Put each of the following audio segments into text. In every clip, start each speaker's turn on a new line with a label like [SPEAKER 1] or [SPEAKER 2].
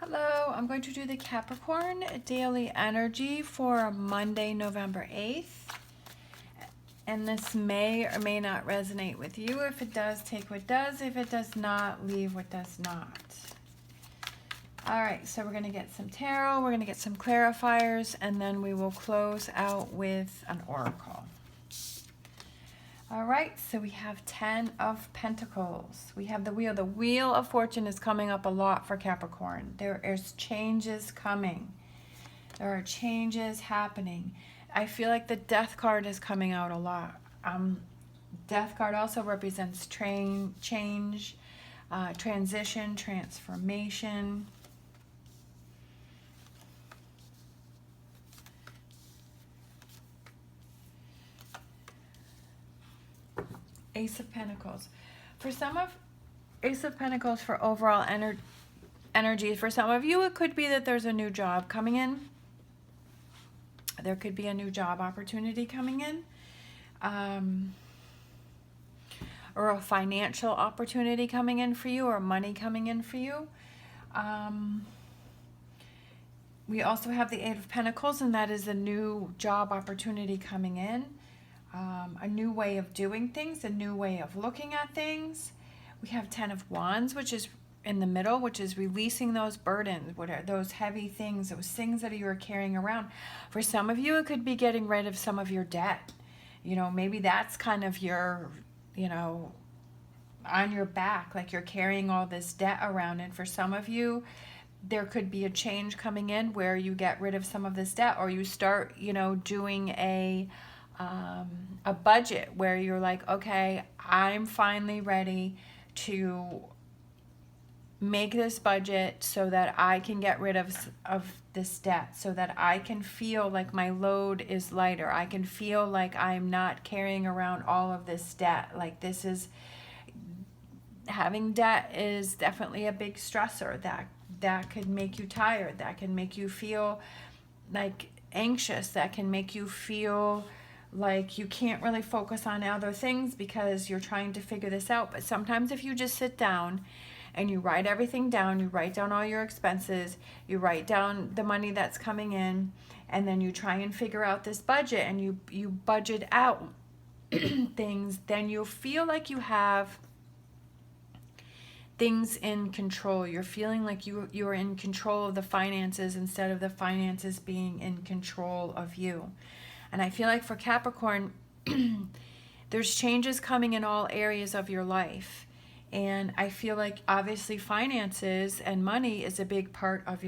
[SPEAKER 1] Hello, I'm going to do the Capricorn daily energy for Monday, November 8th. And this may or may not resonate with you. If it does, take what does. If it does not, leave what does not. All right, so we're going to get some tarot, we're going to get some clarifiers, and then we will close out with an oracle. All right, so we have 10 of Pentacles. We have the Wheel. The Wheel of Fortune is coming up a lot for Capricorn. There is changes coming. There are changes happening. I feel like the Death card is coming out a lot. Death card also represents change, transition, transformation. Ace of Pentacles. For some of Ace of Pentacles for overall energy. For some of you, it could be that there's a new job coming in. There could be a new job opportunity coming in. Or a financial opportunity coming in for you, or money coming in for you. We also have the Eight of Pentacles, and that is a new job opportunity coming in. A new way of doing things, a new way of looking at things. We have 10 of Wands, which is in the middle, which is releasing those burdens, what are those heavy things, those things that you are carrying around. For some of you, it could be getting rid of some of your debt. You know, maybe that's kind of your, you know, on your back, like you're carrying all this debt around. And for some of you, there could be a change coming in where you get rid of some of this debt, or you start, you know, doing a budget where you're like, okay, I'm finally ready to make this budget so that I can get rid of this debt, so that I can feel like my load is lighter. I can feel like I'm not carrying around all of this debt. Like this is, having debt is definitely a big stressor that could make you tired, that can make you feel like anxious, that can make you feel like you can't really focus on other things because you're trying to figure this out. But sometimes if you just sit down and you write everything down, you write down all your expenses, you write down the money that's coming in, and then you try and figure out this budget, and you budget out things, then you'll feel like you have things in control. You're feeling like you're in control of the finances instead of the finances being in control of you. And I feel like for Capricorn, there's changes coming in all areas of your life. And I feel like obviously finances and money is a big part of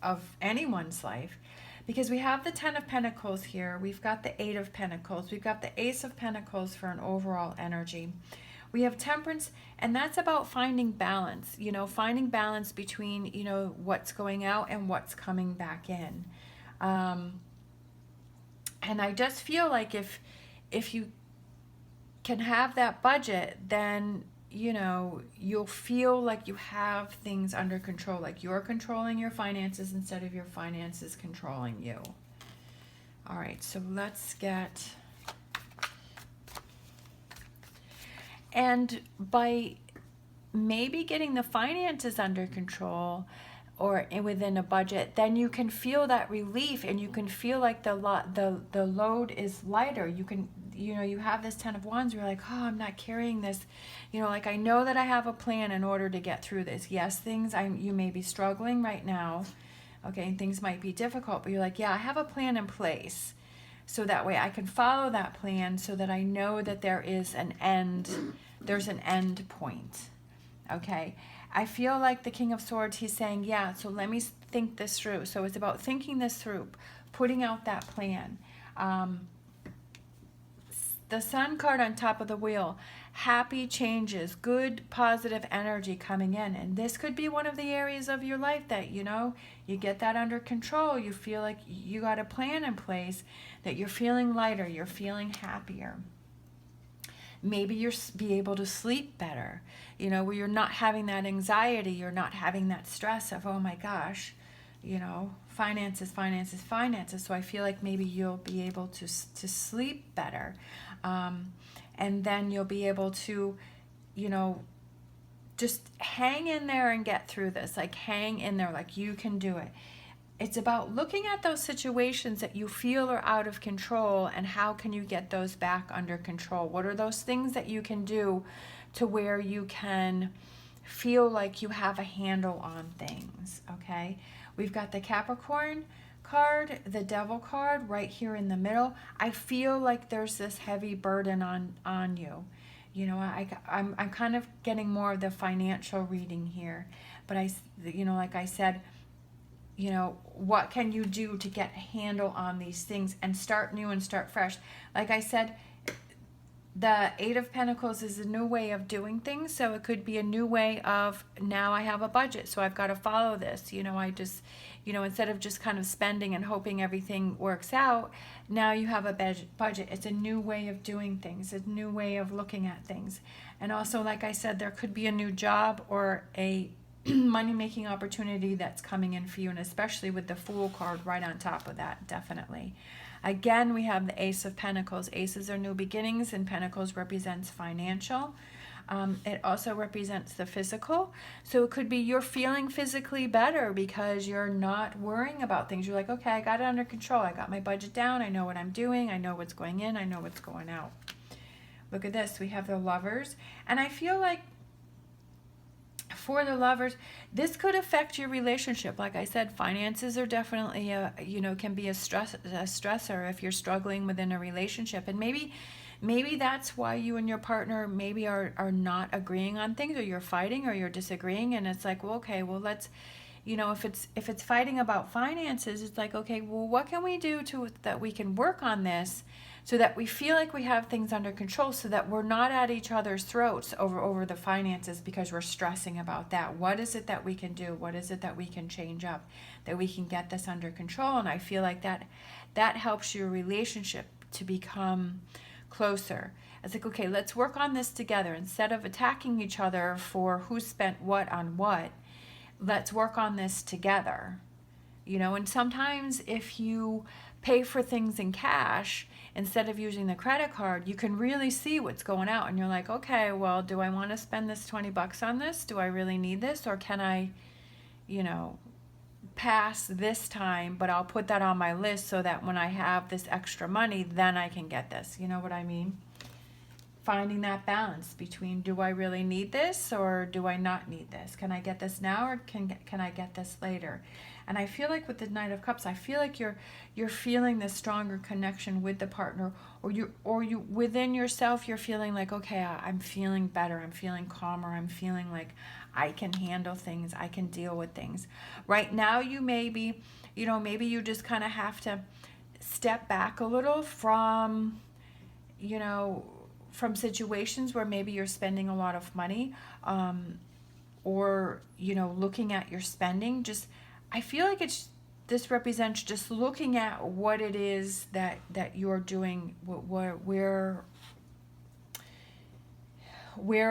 [SPEAKER 1] of anyone's life. Because we have the 10 of Pentacles here. We've got the 8 of Pentacles. We've got the Ace of Pentacles for an overall energy. We have Temperance, and that's about finding balance. You know, finding balance between, you know, what's going out and what's coming back in. And I just feel like if you can have that budget, then, you know, you'll feel like you have things under control, like you're controlling your finances instead of your finances controlling you. All right, so let's get... And by maybe getting the finances under control or within a budget, then you can feel that relief, and you can feel like the load is lighter. You can, you know, you have this 10 of Wands, you're like, oh, I'm not carrying this, you know, like I know that I have a plan in order to get through this. Yes, you may be struggling right now, okay, and things might be difficult, but you're like, yeah, I have a plan in place. So that way I can follow that plan, so that I know that there is an end, there's an end point, okay? I feel like the King of Swords, he's saying, yeah, so let me think this through. So it's about thinking this through, putting out that plan. The Sun card on top of the wheel, happy changes, good positive energy coming in. And this could be one of the areas of your life that, you know, you get that under control. You feel like you got a plan in place, that you're feeling lighter, you're feeling happier. Maybe you'll be able to sleep better, you know, where you're not having that anxiety, you're not having that stress of, oh my gosh, you know, finances, finances, finances. So I feel like maybe you'll be able to sleep better. And then you'll be able to, you know, just hang in there and get through this. Like, hang in there, like you can do it. It's about looking at those situations that you feel are out of control, and how can you get those back under control? What are those things that you can do to where you can feel like you have a handle on things, okay? We've got the Capricorn card, the Devil card right here in the middle. I feel like there's this heavy burden on you. You know, I'm kind of getting more of the financial reading here. But like I said, what can you do to get a handle on these things and start new and start fresh? Like I said, the Eight of Pentacles is a new way of doing things. So it could be a new way of, now I have a budget, so I've got to follow this. I just, instead of just kind of spending and hoping everything works out, now you have a budget. It's a new way of doing things, a new way of looking at things. And also, like I said, there could be a new job or a money-making opportunity that's coming in for you, and especially with the Fool card right on top of that, definitely. Again, we have the Ace of Pentacles. Aces are new beginnings, and Pentacles represents financial. It also represents the physical. So it could be you're feeling physically better because you're not worrying about things. You're like, okay, I got it under control. I got my budget down. I know what I'm doing. I know what's going in. I know what's going out. Look at this. We have the Lovers. And I feel like for the Lovers, this could affect your relationship. Like I said, finances are definitely can be a stressor if you're struggling within a relationship. And maybe that's why you and your partner maybe are not agreeing on things, or you're fighting, or you're disagreeing. And it's like, well, okay, well, let's, if it's fighting about finances, it's like, okay, well, what can we do that we can work on this so that we feel like we have things under control, so that we're not at each other's throats over the finances because we're stressing about that. What is it that we can do? What is it that we can change up, that we can get this under control? And I feel like that helps your relationship to become closer. It's like, okay, let's work on this together. Instead of attacking each other for who spent what on what, let's work on this together. And sometimes if you pay for things in cash instead of using the credit card, you can really see what's going out, and you're like, okay, well, do I want to spend this $20 on this? Do I really need this? Or can I, pass this time, but I'll put that on my list so that when I have this extra money, then I can get this. You know what I mean? Finding that balance between, do I really need this or do I not need this? Can I get this now, or can I get this later? And I feel like with the Knight of Cups, I feel like you're feeling this stronger connection with the partner, or you within yourself, you're feeling like, okay, I'm feeling better, I'm feeling calmer, I'm feeling like I can handle things, I can deal with things. Right now, maybe you just kind of have to step back a little from situations where maybe you're spending a lot of money, or looking at your spending. Just, I feel like this represents just looking at what it is that you're doing, where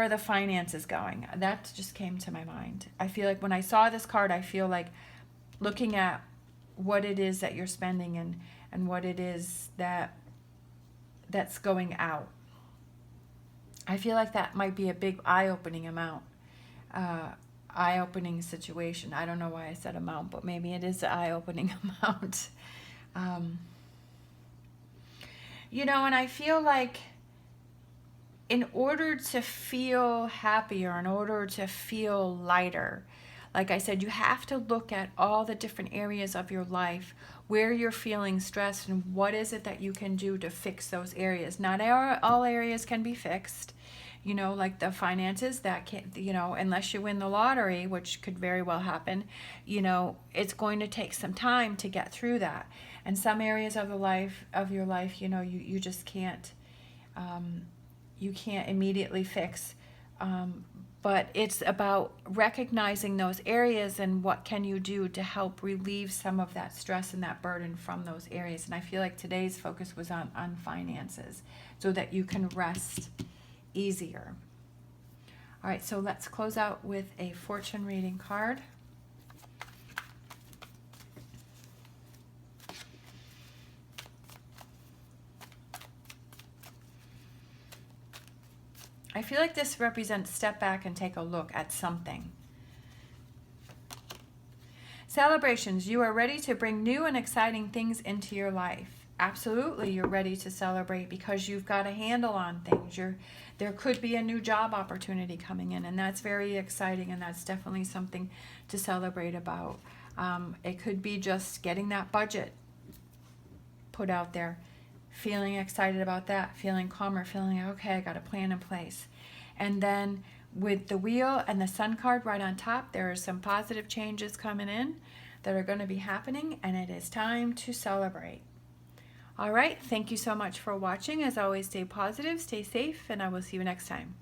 [SPEAKER 1] are the finances going. That just came to my mind. I feel like when I saw this card, I feel like looking at what it is that you're spending, and what it is that's going out. I feel like that might be a big eye-opening situation. I don't know why I said amount, but maybe it is an eye-opening amount. And I feel like in order to feel happier, in order to feel lighter, like I said, you have to look at all the different areas of your life where you're feeling stressed, and what is it that you can do to fix those areas. Not all areas can be fixed, like the finances, that can't, unless you win the lottery, which could very well happen, it's going to take some time to get through that. And some areas of your life, you just can't, you can't immediately fix. But it's about recognizing those areas and what can you do to help relieve some of that stress and that burden from those areas. And I feel like today's focus was on finances, so that you can rest easier. All right, so let's close out with a fortune reading card. I I feel like this represents step back and take a look at something. Celebrations. You are ready to bring new and exciting things into your life. Absolutely, you're ready to celebrate because you've got a handle on things. There could be a new job opportunity coming in, and that's very exciting, and that's definitely something to celebrate about. It could be just getting that budget put out there, feeling excited about that, feeling calmer, feeling, okay, I got a plan in place. And then with the wheel and the sun card right on top, there are some positive changes coming in that are going to be happening, and it is time to celebrate. All right, thank you so much for watching. As always, stay positive, stay safe, and I will see you next time.